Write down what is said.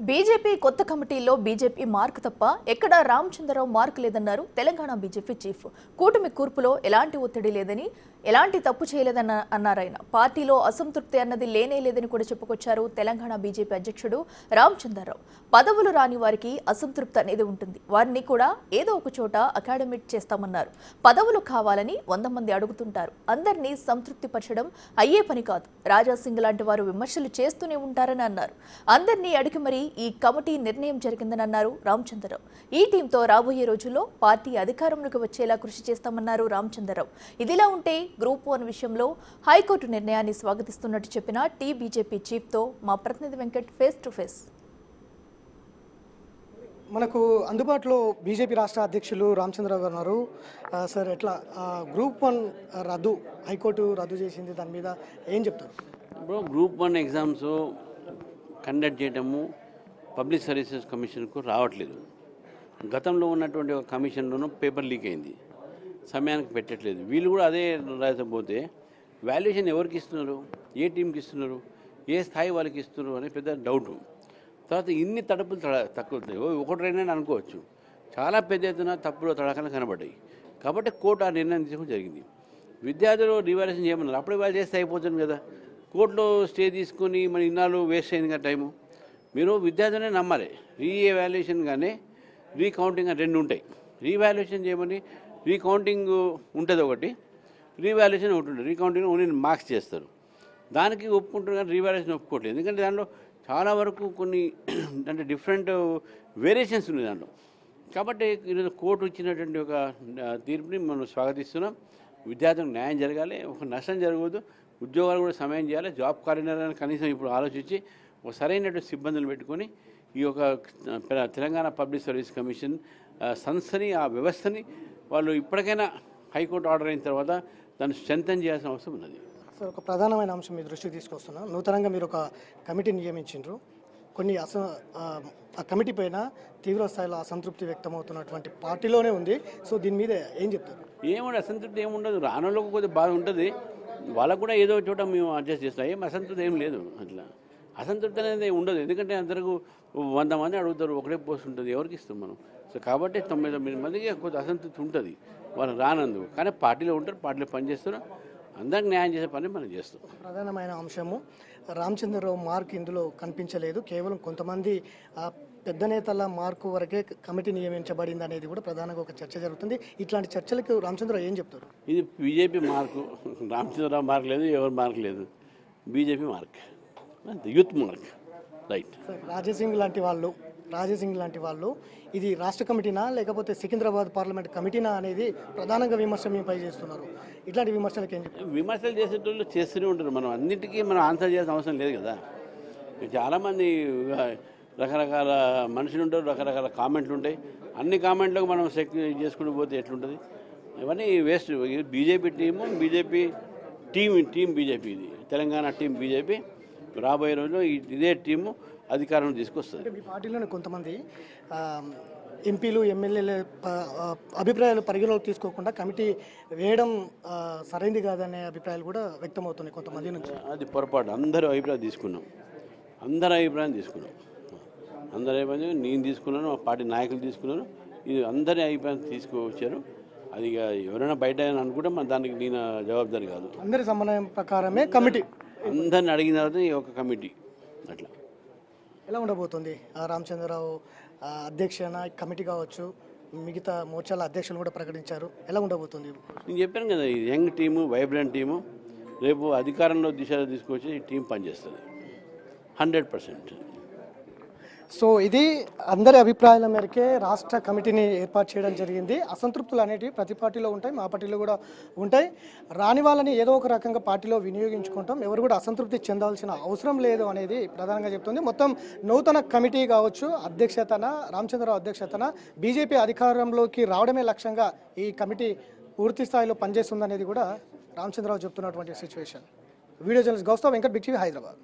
BJP కొత్త కమిటీలో BJP mark తప్ప ఎక్కడా రామచంద్రరావు మార్క్ లేదన్నారు తెలంగాణ బీజేపీ చీఫ్. కూటమి కూర్పులో ఎలాంటి ఒత్తిడి లేదని, ఎలాంటి తప్పు చేయలేదన్న అన్నారాయన. పార్టీలో అసంతృప్తి అన్నది లేనే లేదని కూడా చెప్పుకొచ్చారు తెలంగాణ బీజేపీ అధ్యక్షుడు రామచంద్రరావు. పదవులు రాని వారికి అసంతృప్తి అనేది ఉంటుంది, వారిని కూడా ఏదో ఒక చోట అకాడమిక్ చేస్తామన్నారు. పదవులు కావాలని 100 మంది అడుగుతుంటారు, అందరినీ సంతృప్తిపరచడం అయ్యే పని కాదు. రాజాసింగ్ లాంటి వారు విమర్శలు చేస్తూనే ఉంటారని అన్నారు. అందరినీ అడిగి మరి ఈ కమిటీ నిర్ణయం జరిగిందని అన్నారు రామచంద్రరావు. ఈ టీంతో రాబోయే రోజుల్లో పార్టీ అధికారంలోకి వచ్చేలా కృషి చేస్తామన్నారు రామచంద్రరావు. ఇదిలా ఉంటే గ్రూప్ 1 విషయంలో హైకోర్టు నిర్ణయాన్ని స్వాగతిస్తున్నట్టు చెప్పిన బీజేపీ చీఫ్తో మా ప్రతినిధి వెంకట్ ఫేస్ టు ఫేస్. మనకు అందుబాటులో బీజేపీ రాష్ట్ర అధ్యక్షులు రామచంద్రరావు గారు ఉన్నారు. సార్, ఎట్లా గ్రూప్ 1 రద్దు హైకోర్టు రద్దు చేసింది, దాని మీద ఏం చెప్తారు? ఇప్పుడు గ్రూప్ 1 ఎగ్జామ్స్ కండక్ట్ చేయడము పబ్లిక్ సర్వీసెస్ కమిషన్కు రావట్లేదు. గతంలో ఉన్నటువంటి ఒక కమిషన్లోనూ పేపర్ లీక్ అయింది, సమయానికి పెట్టట్లేదు. వీళ్ళు కూడా అదే రాకపోతే వాల్యుయేషన్ ఎవరికి ఇస్తున్నారు, ఏ టీంకి ఇస్తున్నారు, ఏ స్థాయి వాళ్ళకి ఇస్తున్నారు అనే పెద్ద డౌట్. తర్వాత ఇన్ని తడుపులు తక్కువ ఒకటి రెండని అనుకోవచ్చు, చాలా పెద్ద ఎత్తున తప్పులు తడకలు కనబడ్డాయి. కాబట్టి కోర్టు ఆ నిర్ణయం తీసుకోవడం జరిగింది. విద్యార్థులు రివాల్యుయేషన్ చేయమన్నారు, అప్పుడే వాళ్ళు చేస్తే అయిపోతుంది కదా. కోర్టులో స్టే తీసుకొని మన ఇన్నాళ్ళు వేస్ట్ అయింది కదా టైము. మీరు విద్యార్థులనే నమ్మాలి. రీఎవాల్యుయేషన్ కానీ రీకౌంటింగ్ అని 2 ఉంటాయి. రీవాల్యుయేషన్ చేయమని రీకౌంటింగ్ ఉంటుంది ఒకటి, రీవాల్యుయేషన్ ఒకటి ఉంటుంది. రీకౌంటింగ్ ఓన్లీ మార్క్స్ చేస్తారు, దానికి ఒప్పుకుంటారు కానీ రీవాల్యుయేషన్ ఒప్పుకోవట్లేదు. ఎందుకంటే దాంట్లో చాలా వరకు కొన్ని అంటే డిఫరెంట్ వేరియేషన్స్ ఉన్నాయి దాంట్లో. కాబట్టి ఈరోజు కోర్టు ఇచ్చినటువంటి ఒక తీర్పుని మనం స్వాగతిస్తున్నాం. విద్యార్థులకు న్యాయం జరగాలి, ఒక నష్టం జరగవద్దు, ఉద్యోగాలు కూడా సమయం చేయాలి. జాబ్ క్యాలెండర్ అని కనీసం ఇప్పుడు ఆలోచించి ఒక సరైనటువంటి సిబ్బందులు పెట్టుకొని ఈ యొక్క తెలంగాణ పబ్లిక్ సర్వీస్ కమిషన్ సంస్థని, ఆ వ్యవస్థని వాళ్ళు ఇప్పటికైనా హైకోర్టు ఆర్డర్ అయిన తర్వాత దాన్ని స్ట్రెంథెన్ చేయాల్సిన అవసరం ఉన్నది. సార్, ఒక ప్రధానమైన అంశం మీ దృష్టికి తీసుకొస్తున్నాం. నూతనంగా మీరు ఒక కమిటీ నియమించారు. కొన్ని ఆ కమిటీ పైన తీవ్ర స్థాయిలో అసంతృప్తి వ్యక్తమవుతున్నటువంటి పార్టీలోనే ఉంది. సో దీని మీద ఏం చెప్తారు? ఏముండదు, అసంతృప్తి ఏముండదు. రానులకు కొద్దిగా బాగా ఉంటుంది, వాళ్ళకు కూడా ఏదో చోట మేము అడ్జస్ట్ చేస్తాం. ఏం అసంతృప్తి ఏం లేదు. అట్లా అసంతృప్తి అనేది ఉండదు, ఎందుకంటే అందరికీ 100 మంది అడుగుతారు, ఒకటే పోస్ట్ ఉంటుంది, ఎవరికి ఇస్తాం మనం. సో కాబట్టి 99 మందికి కొద్ది అసంతృప్తి ఉంటుంది వాళ్ళు రానందుకు. కానీ పార్టీలో ఉంటారు, పార్టీలో పనిచేస్తారు, అందరికి న్యాయం చేసే పని మనం చేస్తాం. ప్రధానమైన అంశము రామచంద్రరావు మార్క్ ఇందులో కనిపించలేదు, కేవలం కొంతమంది పెద్ద నేతల మార్కు వరకే కమిటీ నియమించబడింది అనేది కూడా ప్రధానంగా ఒక చర్చ జరుగుతుంది. ఇట్లాంటి చర్చలకు రామచంద్రరావు ఏం చెప్తారు? ఇది బీజేపీ మార్కు, రామచంద్రరావు మార్క్ లేదు, ఎవరు మార్క్ లేదు, BJP mark, youth mark, right. Raja Singh లాంటి వాళ్ళు ఇది రాష్ట్ర కమిటీనా లేకపోతే సికింద్రాబాద్ పార్లమెంట్ కమిటీనా అనేది ప్రధానంగా విమర్శ మీపై చేస్తున్నారు. ఇట్లాంటి విమర్శలకు ఏం చెప్తారు? విమర్శలు చేసేటోళ్ళు చేస్తూనే ఉంటారు, మనం అన్నింటికీ మనం ఆన్సర్ చేయాల్సిన అవసరం లేదు కదా. చాలామంది రకరకాల మనుషులు ఉంటారు, రకరకాల కామెంట్లు ఉంటాయి. అన్ని కామెంట్లకు మనం చేసుకుంటూ పోతే ఎట్లుంటుంది? ఇవన్నీ waste. BJP team, BJP team BJP, ఇది తెలంగాణ టీం బీజేపీ. రాబోయే రోజుల్లో ఇదే టీము అధికారంలో తీసుకొస్తుంది. మీ పార్టీలోనే కొంతమంది ఎంపీలు, ఎమ్మెల్యేల అభిప్రాయాలు పరిగణలోకి తీసుకోకుండా కమిటీ వేయడం సరైనది కాదనే అభిప్రాయాలు కూడా వ్యక్తమవుతున్నాయి కొంతమంది నుంచి. అది పొరపాటు. అందరూ అభిప్రాయం తీసుకున్నాం, అందరి అభిప్రాయం నేను తీసుకున్నాను, మా పార్టీ నాయకులు తీసుకున్నాను, ఇది అందరి అభిప్రాయం తీసుకువచ్చారు. అది ఎవరైనా బయట అనుకుంటే మన దానికి నేను జవాబుదారి కాదు. అందరి సమన్వయం ప్రకారమే కమిటీ, అందరిని అడిగిన తర్వాత ఈ ఒక కమిటీ. అట్లా ఎలా ఉండబోతుంది? రామచంద్రరావు అధ్యక్షన కమిటీ కావచ్చు, మిగతా మోర్చాల అధ్యక్షులు కూడా ప్రకటించారు. ఎలా ఉండబోతుంది? నేను చెప్పాను కదా, ఈ యంగ్ టీము, వైబ్రెంట్ టీము, రేపు అధికారంలో దిశలో తీసుకొచ్చి ఈ టీం పనిచేస్తుంది 100%. సో ఇది అందరి అభిప్రాయాల మేరకే రాష్ట్ర కమిటీని ఏర్పాటు చేయడం జరిగింది. అసంతృప్తులు అనేటివి ప్రతి పార్టీలో ఉంటాయి, మా పార్టీలో కూడా ఉంటాయి. రాని వాళ్ళని ఏదో ఒక రకంగా పార్టీలో వినియోగించుకుంటాం, ఎవరు కూడా అసంతృప్తి చెందాల్సిన అవసరం లేదు అనేది ప్రధానంగా చెప్తుంది. మొత్తం నూతన కమిటీ కావచ్చు, అధ్యక్షతన రామచంద్రరావు అధ్యక్షతన బీజేపీ అధికారంలోకి రావడమే లక్ష్యంగా ఈ కమిటీ పూర్తి స్థాయిలో పనిచేస్తుందనేది కూడా రామచంద్రరావు చెప్తున్నటువంటి సిచ్యువేషన్. వీడియో జర్నలిస్ట్ గౌస్తవ్ వెంకట్, బిగ్ టీవీ, హైదరాబాద్.